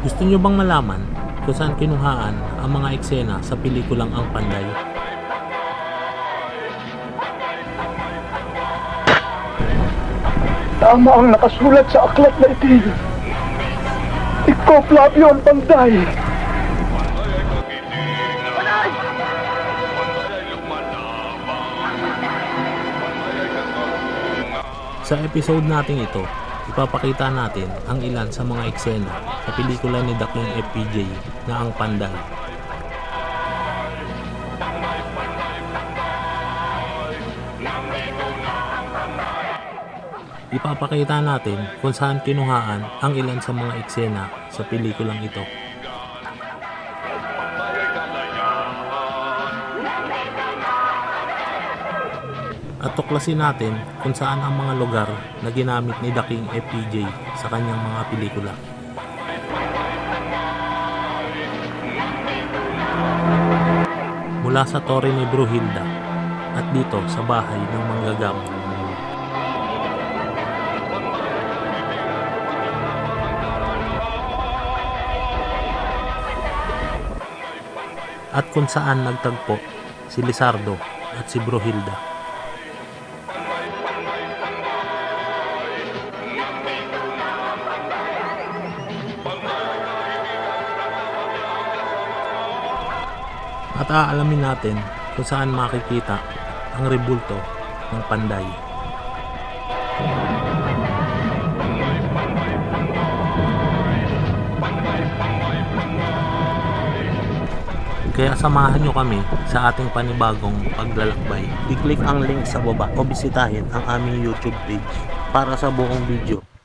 Gusto nyo bang malaman kung saan kinuhaan ang mga eksena sa pelikulang Ang Panday? Tama ang nakasulat sa aklat na itim. Ikaw, Flavio, ang Panday. Sa episode natin ito, ipapakita natin ang ilan sa mga eksena sa pelikula ni Daking FPJ na Ang Panday. Ipapakita natin kung saan kinuhaan ang ilan sa mga eksena sa pelikulang ito. At tuklasin natin kung saan ang mga lugar na ginamit ni Daking FPJ sa kanyang mga pelikula. Mula sa Torre ni Brunhilda at dito sa bahay ng manggagamot. At kung saan nagtagpo si Lizardo at si Brunhilda. At aalamin natin kung saan makikita ang rebulto ng Panday. Kaya samahan nyo kami sa ating panibagong paglalakbay. I-click ang link sa baba o bisitahin ang aming YouTube page para sa buong video.